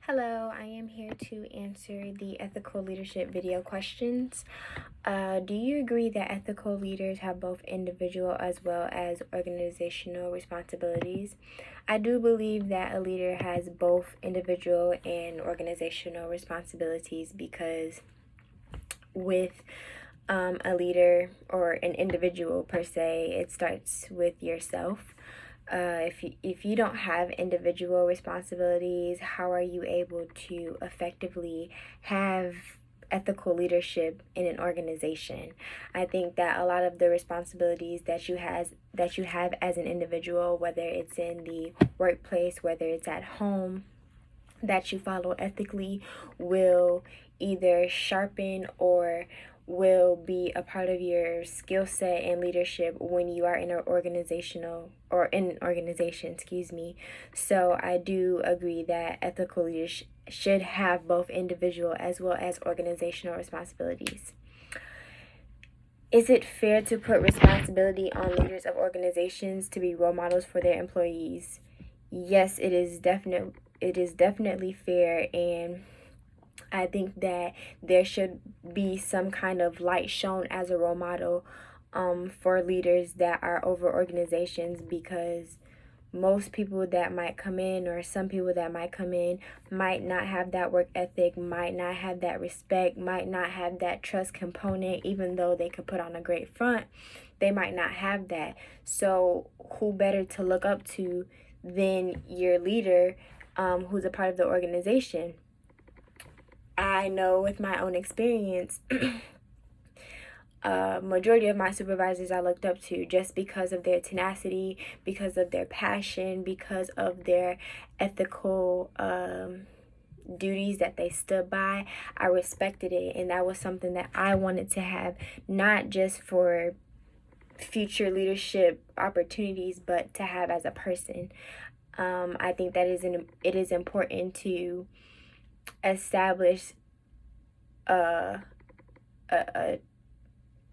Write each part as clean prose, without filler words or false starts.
Hello, I am here to answer the ethical leadership video questions. Do you agree that ethical leaders have both individual as well as organizational responsibilities? I do believe that a leader has both individual and organizational responsibilities because with a leader or an individual per se, it starts with yourself. If you don't have individual responsibilities, how are you able to effectively have ethical leadership in an organization? I think that a lot of the responsibilities that you have as an individual, whether it's in the workplace, whether it's at home, that you follow ethically, will either sharpen or will be a part of your skill set and leadership when you are in an organization, excuse me. So I do agree that ethical leaders should have both individual as well as organizational responsibilities. Is it fair to put responsibility on leaders of organizations to be role models for their employees? Yes, it is definitely fair, and I think that there should be some kind of light shown as a role model for leaders that are over organizations, because most people that might come in, or some people that might come in, might not have that work ethic, might not have that respect, might not have that trust component. Even though they could put on a great front, they might not have that. So who better to look up to than your leader, who's a part of the organization? I know with my own experience, majority of my supervisors I looked up to just because of their tenacity, because of their passion, because of their ethical duties that they stood by. I respected it, and that was something that I wanted to have, not just for future leadership opportunities, but to have as a person. I think that it is important to establish a, a,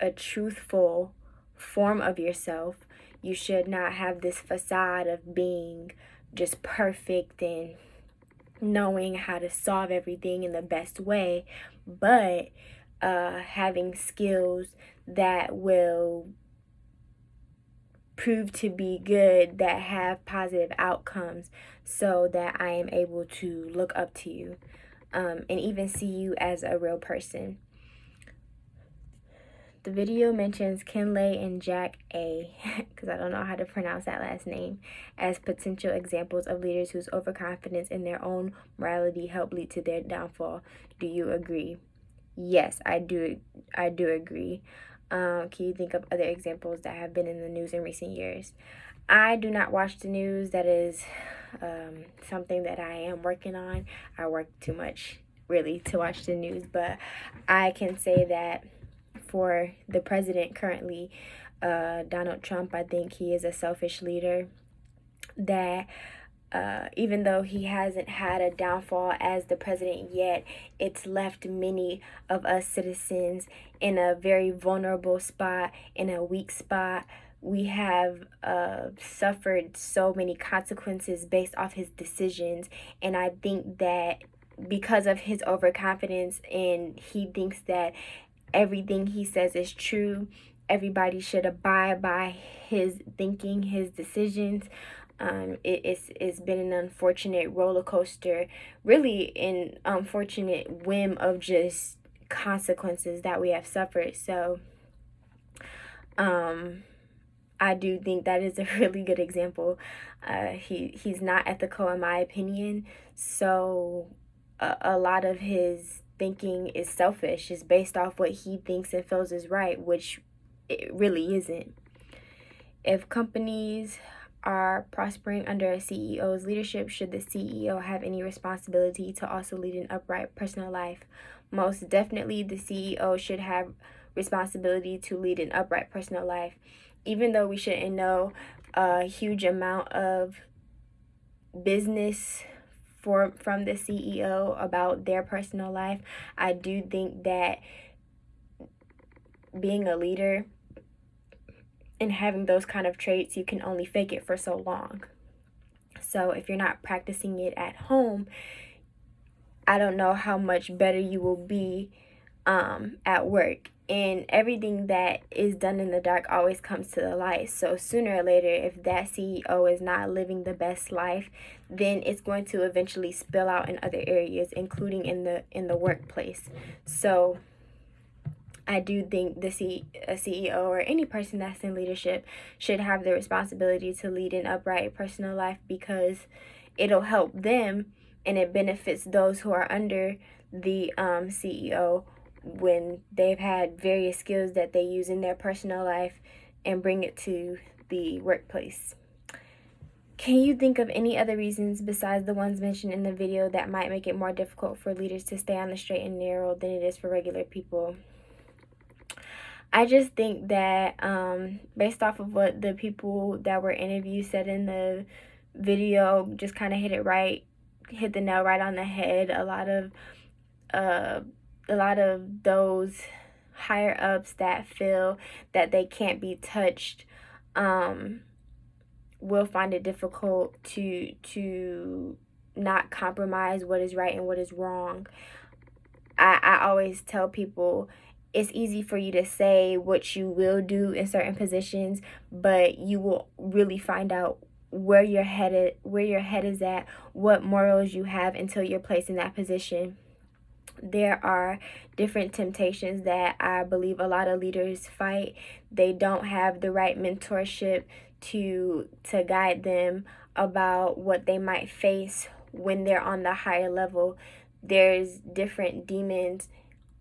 a truthful form of yourself. You should not have this facade of being just perfect and knowing how to solve everything in the best way, but having skills that will prove to be good, that have positive outcomes, so that I am able to look up to you and even see you as a real person. The video mentions Kinley and Jack A, because I don't know how to pronounce that last name, as potential examples of leaders whose overconfidence in their own morality helped lead to their downfall. Do you agree? Yes, I do. I do agree. Can you think of other examples that have been in the news in recent years? I do not watch the news. That is something that I am working on. I work too much, really, to watch the news, but I can say that for the president currently, Donald Trump, I think he is a selfish leader that even though he hasn't had a downfall as the president yet, it's left many of us citizens in a very vulnerable spot, in a weak spot. We have suffered so many consequences based off his decisions, and I think that because of his overconfidence, and he thinks that everything he says is true, everybody should abide by his thinking, his decisions. It's been an unfortunate roller coaster, really an unfortunate whim of just consequences that we have suffered. So I do think that is a really good example. He's not ethical in my opinion. So a lot of his thinking is selfish, is based off what he thinks and feels is right, which it really isn't. If companies are prospering under a CEO's leadership, should the CEO have any responsibility to also lead an upright personal life? Most definitely, the CEO should have responsibility to lead an upright personal life. Even though we shouldn't know a huge amount of business from the CEO about their personal life, I do think that being a leader and having those kind of traits, you can only fake it for so long. So if you're not practicing it at home, I don't know how much better you will be at work. And everything that is done in the dark always comes to the light. So sooner or later, if that CEO is not living the best life, then it's going to eventually spill out in other areas, including in the workplace. So I do think a CEO or any person that's in leadership should have the responsibility to lead an upright personal life, because it'll help them and it benefits those who are under the CEO when they've had various skills that they use in their personal life and bring it to the workplace. Can you think of any other reasons besides the ones mentioned in the video that might make it more difficult for leaders to stay on the straight and narrow than it is for regular people? I just think that based off of what the people that were interviewed said in the video, just kind of hit the nail right on the head. A lot of those higher ups that feel that they can't be touched will find it difficult to not compromise what is right and what is wrong. I always tell people it's easy for you to say what you will do in certain positions, but you will really find out where your head is at, what morals you have until you're placed in that position. There are different temptations that I believe a lot of leaders fight. They don't have the right mentorship to guide them about what they might face when they're on the higher level. There's different demons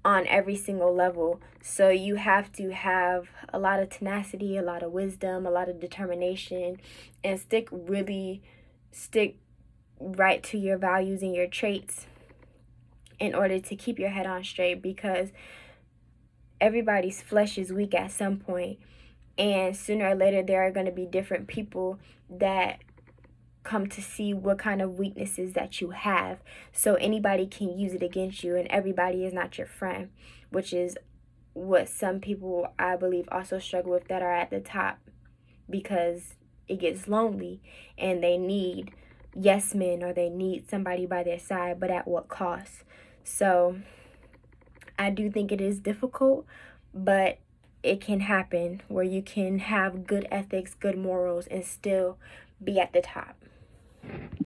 on every single level. So you have to have a lot of tenacity, a lot of wisdom, a lot of determination, and stick right to your values and your traits in order to keep your head on straight, because everybody's flesh is weak at some point, and sooner or later there are going to be different people that come to see what kind of weaknesses that you have. So anybody can use it against you, and everybody is not your friend, which is what some people I believe also struggle with that are at the top, because it gets lonely and they need yes men or they need somebody by their side, but at what cost? So I do think it is difficult, but it can happen where you can have good ethics, good morals, and still be at the top.